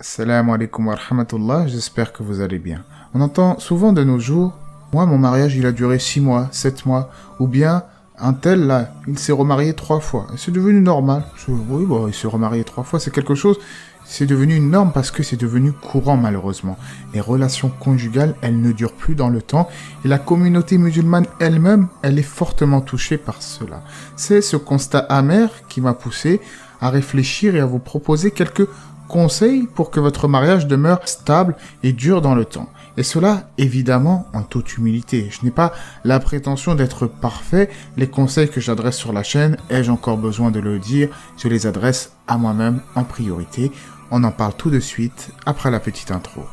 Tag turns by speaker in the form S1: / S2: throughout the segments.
S1: Salam alaikum wa rahmatullah, j'espère que vous allez bien. On entend souvent de nos jours, moi mon mariage il a duré 6 mois, 7 mois, ou bien un tel là, il s'est remarié 3 fois. Et c'est devenu normal. Oui, bon, il s'est remarié 3 fois, c'est quelque chose, c'est devenu une norme parce que c'est devenu courant malheureusement. Les relations conjugales, elles ne durent plus dans le temps et la communauté musulmane elle-même, elle est fortement touchée par cela. C'est ce constat amer qui m'a poussé à réfléchir et à vous proposer quelques conseils pour que votre mariage demeure stable et dure dans le temps. Et cela, évidemment, en toute humilité. Je n'ai pas la prétention d'être parfait. Les conseils que j'adresse sur la chaîne, ai-je encore besoin de le dire, je les adresse à moi-même en priorité. On en parle tout de suite, après la petite intro.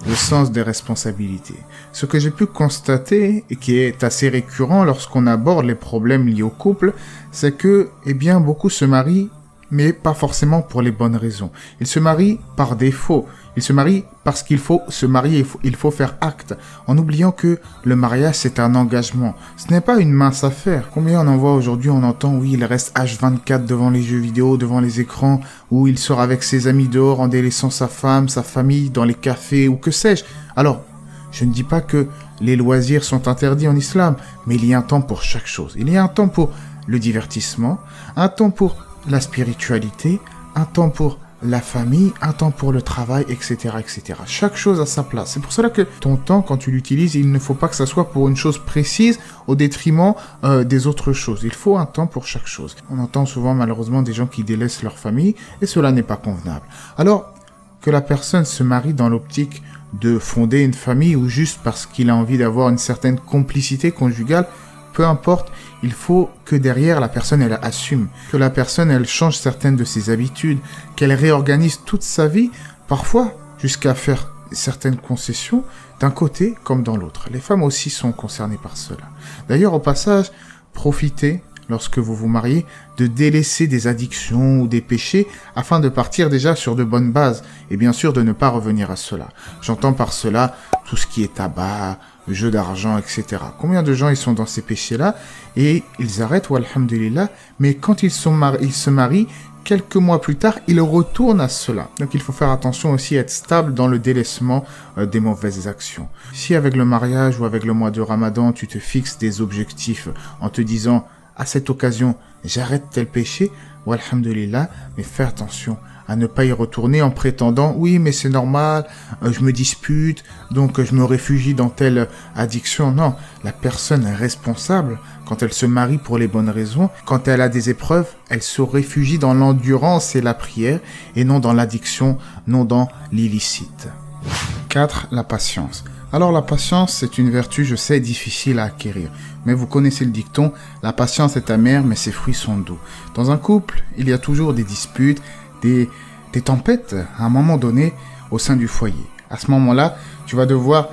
S1: Le sens des responsabilités. Ce que j'ai pu constater, et qui est assez récurrent lorsqu'on aborde les problèmes liés au couple, c'est que, beaucoup se marient, mais pas forcément pour les bonnes raisons. Ils se marient par défaut. Ils se marient parce qu'il faut se marier, il faut faire acte, en oubliant que le mariage c'est un engagement. Ce n'est pas une mince affaire. Combien on en voit aujourd'hui, on entend, oui, il reste H24 devant les jeux vidéo, devant les écrans, ou il sort avec ses amis dehors en délaissant sa femme, sa famille, dans les cafés, ou que sais-je. Alors, je ne dis pas que les loisirs sont interdits en islam, mais il y a un temps pour chaque chose. Il y a un temps pour le divertissement, un temps pour la spiritualité, un temps pour la famille, un temps pour le travail, etc., etc. Chaque chose a sa place. C'est pour cela que ton temps, quand tu l'utilises, il ne faut pas que ça soit pour une chose précise au détriment des autres choses. Il faut un temps pour chaque chose. On entend souvent malheureusement des gens qui délaissent leur famille et cela n'est pas convenable. Alors, que la personne se marie dans l'optique de fonder une famille ou juste parce qu'il a envie d'avoir une certaine complicité conjugale, peu importe, il faut que derrière la personne elle assume, que la personne elle change certaines de ses habitudes, qu'elle réorganise toute sa vie, parfois jusqu'à faire certaines concessions d'un côté comme dans l'autre. Les femmes aussi sont concernées par cela. D'ailleurs, au passage, profitez, lorsque vous vous mariez, de délaisser des addictions ou des péchés afin de partir déjà sur de bonnes bases et bien sûr de ne pas revenir à cela. J'entends par cela tout ce qui est tabac, jeu d'argent, etc. Combien de gens ils sont dans ces péchés-là et ils arrêtent, walhamdulillah, mais quand ils se marient, quelques mois plus tard, ils retournent à cela. Donc il faut faire attention aussi à être stable dans le délaissement des mauvaises actions. Si avec le mariage ou avec le mois de Ramadan, tu te fixes des objectifs en te disant à cette occasion, j'arrête tel péché, walhamdulillah, mais fais attention à ne pas y retourner en prétendant, oui, mais c'est normal, je me dispute, donc je me réfugie dans telle addiction. Non, la personne est responsable quand elle se marie pour les bonnes raisons. Quand elle a des épreuves, elle se réfugie dans l'endurance et la prière, et non dans l'addiction, non dans l'illicite. 4. La patience. Alors la patience, c'est une vertu, je sais, difficile à acquérir. Mais vous connaissez le dicton, la patience est amère, mais ses fruits sont doux. Dans un couple, il y a toujours des disputes, des tempêtes, à un moment donné, au sein du foyer. À ce moment-là, tu vas devoir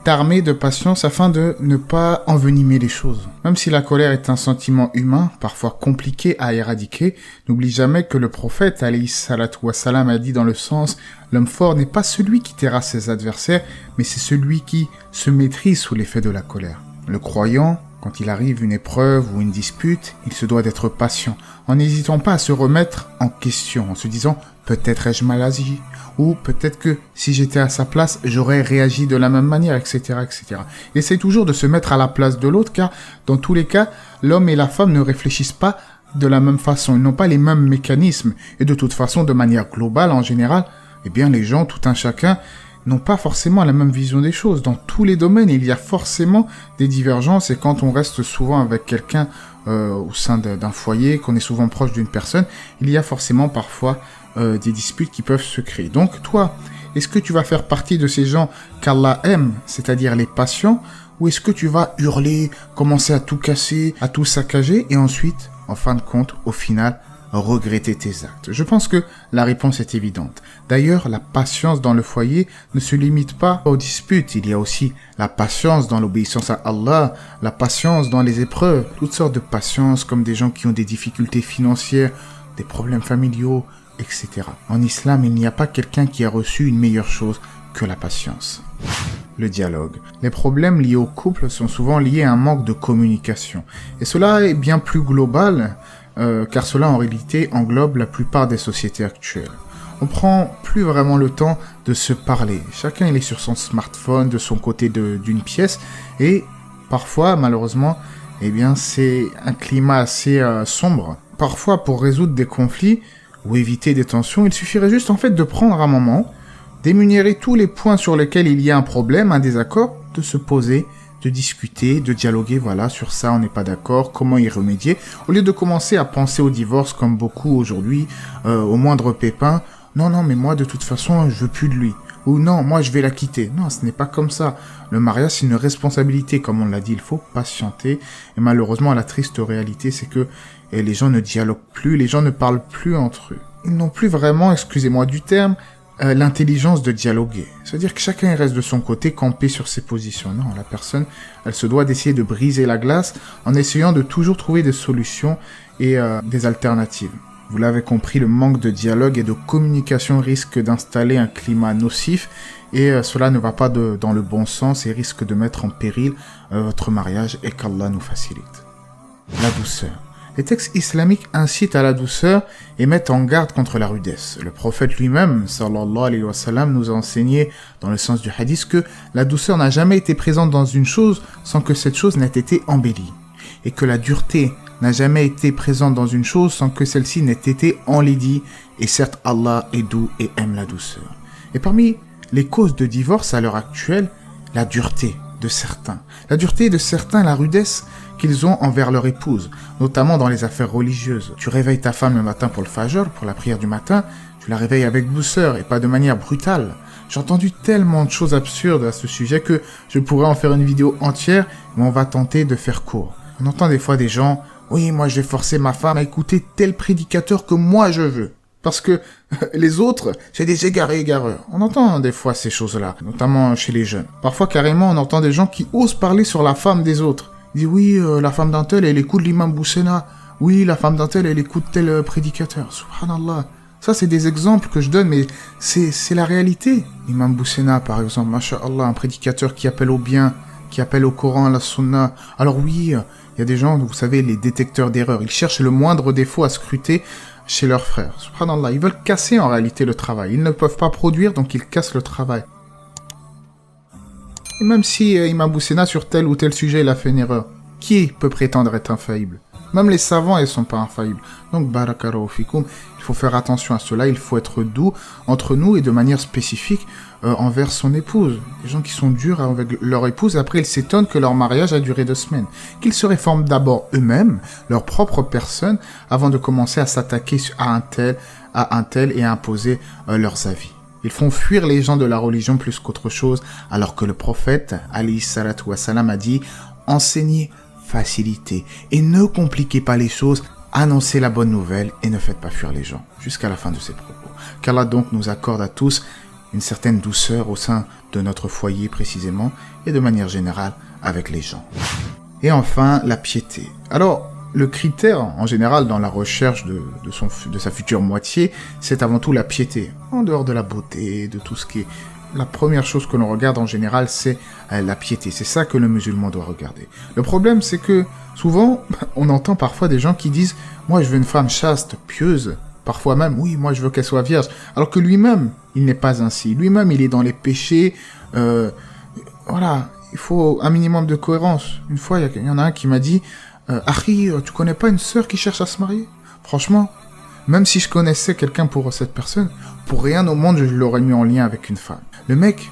S1: t'armer de patience afin de ne pas envenimer les choses. Même si la colère est un sentiment humain, parfois compliqué à éradiquer, n'oublie jamais que le prophète, alayhi salatu wassalam, a dit dans le sens « L'homme fort n'est pas celui qui terrasse ses adversaires, mais c'est celui qui se maîtrise sous l'effet de la colère. » Le croyant, quand il arrive une épreuve ou une dispute, il se doit d'être patient, en n'hésitant pas à se remettre en question, en se disant « peut-être ai-je mal agi » ou « peut-être que si j'étais à sa place, j'aurais réagi de la même manière, etc. etc. » Il essaye toujours de se mettre à la place de l'autre, car dans tous les cas, l'homme et la femme ne réfléchissent pas de la même façon, ils n'ont pas les mêmes mécanismes, et de toute façon, de manière globale, en général, les gens, tout un chacun, n'ont pas forcément la même vision des choses. Dans tous les domaines, il y a forcément des divergences, et quand on reste souvent avec quelqu'un au sein d'un foyer, qu'on est souvent proche d'une personne, il y a forcément parfois des disputes qui peuvent se créer. Donc toi, est-ce que tu vas faire partie de ces gens qu'Allah aime, c'est-à-dire les patients, ou est-ce que tu vas hurler, commencer à tout casser, à tout saccager, et ensuite, en fin de compte, au final, regretter tes actes? Je pense que la réponse est évidente. D'ailleurs, la patience dans le foyer ne se limite pas aux disputes. Il y a aussi la patience dans l'obéissance à Allah, la patience dans les épreuves, toutes sortes de patience, comme des gens qui ont des difficultés financières, des problèmes familiaux, etc. En islam, il n'y a pas quelqu'un qui a reçu une meilleure chose que la patience. le dialogue. Les problèmes liés au couple sont souvent liés à un manque de communication. Et cela est bien plus global, car cela en réalité englobe la plupart des sociétés actuelles. On prend plus vraiment le temps de se parler. Chacun il est sur son smartphone, de son côté d'une pièce, et parfois, malheureusement, eh bien, c'est un climat assez sombre. Parfois, pour résoudre des conflits ou éviter des tensions, il suffirait juste en fait de prendre un moment, d'énumérer tous les points sur lesquels il y a un problème, un désaccord, de se poser, de discuter, de dialoguer, voilà, sur ça on n'est pas d'accord, comment y remédier, au lieu de commencer à penser au divorce comme beaucoup aujourd'hui, au moindre pépin, non, mais moi de toute façon je veux plus de lui, ou non, moi je vais la quitter. Non, ce n'est pas comme ça. Le mariage c'est une responsabilité, comme on l'a dit, il faut patienter, et malheureusement la triste réalité c'est que les gens ne dialoguent plus, les gens ne parlent plus entre eux. Ils n'ont plus vraiment, excusez-moi du terme, l'intelligence de dialoguer. C'est-à-dire que chacun reste de son côté, campé sur ses positions. Non, la personne, elle se doit d'essayer de briser la glace en essayant de toujours trouver des solutions et des alternatives. Vous l'avez compris, le manque de dialogue et de communication risque d'installer un climat nocif et cela ne va pas dans le bon sens et risque de mettre en péril votre mariage et qu'Allah nous facilite. La douceur. Les textes islamiques incitent à la douceur et mettent en garde contre la rudesse. Le prophète lui-même, sallallahu alayhi wa sallam, nous a enseigné, dans le sens du hadith, que la douceur n'a jamais été présente dans une chose sans que cette chose n'ait été embellie. Et que la dureté n'a jamais été présente dans une chose sans que celle-ci n'ait été enlaidie. Et certes, Allah est doux et aime la douceur. Et parmi les causes de divorce à l'heure actuelle, la dureté de certains. La dureté de certains, la rudesse qu'ils ont envers leur épouse, notamment dans les affaires religieuses. Tu réveilles ta femme le matin pour le fajr, pour la prière du matin, tu la réveilles avec douceur et pas de manière brutale. J'ai entendu tellement de choses absurdes à ce sujet que je pourrais en faire une vidéo entière, mais on va tenter de faire court. On entend des fois des gens, oui, moi je vais forcer ma femme à écouter tel prédicateur que moi je veux. Parce que les autres, c'est des égareurs. On entend des fois ces choses-là, notamment chez les jeunes. Parfois, carrément, on entend des gens qui osent parler sur la femme des autres. Ils disent, oui, la femme d'un tel, elle écoute l'imam Boussena. Oui, la femme d'un tel, elle écoute tel prédicateur. Subhanallah. Ça, c'est des exemples que je donne, mais c'est la réalité. L'imam Boussena, par exemple, masha'Allah, un prédicateur qui appelle au bien, qui appelle au Coran, à la Sunna. Alors oui, il y a des gens, vous savez, les détecteurs d'erreurs. Ils cherchent le moindre défaut à scruter chez leurs frères. Subhanallah, ils veulent casser en réalité le travail. Ils ne peuvent pas produire, donc ils cassent le travail. Et même si Imam Boussena, sur tel ou tel sujet, il a fait une erreur, qui peut prétendre être infaillible? Même les savants, ils ne sont pas infaillibles. Donc, barakallahu fikoum, il faut faire attention à cela, il faut être doux entre nous et de manière spécifique envers son épouse. Les gens qui sont durs avec leur épouse, après ils s'étonnent que leur mariage a duré 2 semaines. Qu'ils se réforment d'abord eux-mêmes, leur propre personne, avant de commencer à s'attaquer à un tel et à imposer leurs avis. Ils font fuir les gens de la religion plus qu'autre chose, alors que le prophète, alayhi salatu wassalam, a dit « Enseignez, facilitez et ne compliquez pas les choses, annoncez la bonne nouvelle et ne faites pas fuir les gens. » Jusqu'à la fin de ses propos. Qu'Allah donc nous accorde à tous une certaine douceur au sein de notre foyer précisément et de manière générale avec les gens. Et enfin, la piété. Alors, le critère en général dans la recherche de sa future moitié, c'est avant tout la piété. En dehors de la beauté, de tout ce qui est... La première chose que l'on regarde en général, c'est la piété. C'est ça que le musulman doit regarder. Le problème, c'est que souvent, on entend parfois des gens qui disent « Moi, je veux une femme chaste, pieuse. » Parfois même, oui, moi, je veux qu'elle soit vierge. Alors que lui-même, il n'est pas ainsi. Lui-même, il est dans les péchés. Voilà, il faut un minimum de cohérence. Une fois, il y en a un qui m'a dit « Harry, tu connais pas une sœur qui cherche à se marier ?» Franchement, même si je connaissais quelqu'un pour cette personne, pour rien au monde, je l'aurais mis en lien avec une femme. Le mec,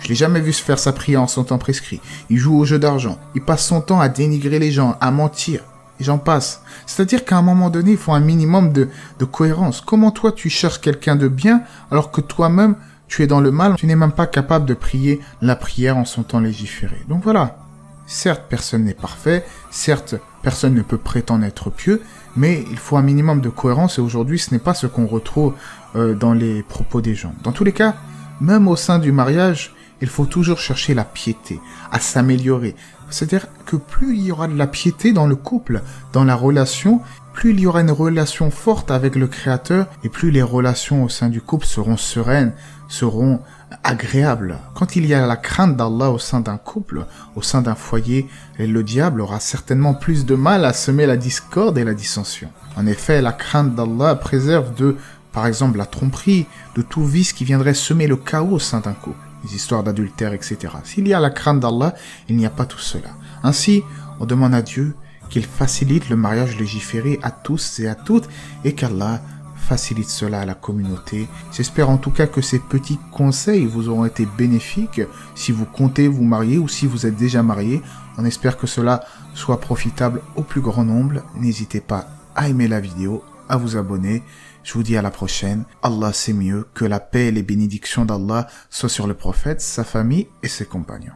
S1: je l'ai jamais vu se faire sa prière en son temps prescrit. Il joue au jeu d'argent. Il passe son temps à dénigrer les gens, à mentir. Et j'en passe. C'est-à-dire qu'à un moment donné, il faut un minimum de cohérence. Comment toi, tu cherches quelqu'un de bien, alors que toi-même, tu es dans le mal, tu n'es même pas capable de prier la prière en son temps légiféré. Donc voilà. Certes, personne n'est parfait. Certes, personne ne peut prétendre être pieux. Mais il faut un minimum de cohérence. Et aujourd'hui, ce n'est pas ce qu'on retrouve dans les propos des gens. Dans tous les cas, même au sein du mariage, il faut toujours chercher la piété, à s'améliorer, C'est-à-dire que plus il y aura de la piété dans le couple, dans la relation, plus il y aura une relation forte avec le Créateur et plus les relations au sein du couple seront sereines, seront agréables. Quand il y a la crainte d'Allah au sein d'un couple, au sein d'un foyer, le diable aura certainement plus de mal à semer la discorde et la dissension. En effet, la crainte d'Allah préserve de, par exemple, la tromperie, de tout vice qui viendrait semer le chaos au sein d'un couple, les histoires d'adultère, etc. S'il y a la crainte d'Allah, il n'y a pas tout cela. Ainsi, on demande à Dieu qu'il facilite le mariage légiféré à tous et à toutes et qu'Allah facilite cela à la communauté. J'espère en tout cas que ces petits conseils vous auront été bénéfiques si vous comptez vous marier ou si vous êtes déjà marié. On espère que cela soit profitable au plus grand nombre. N'hésitez pas à aimer la vidéo, à vous abonner. Je vous dis à la prochaine. Allah c'est mieux. Que la paix et les bénédictions d'Allah soient sur le prophète, sa famille et ses compagnons.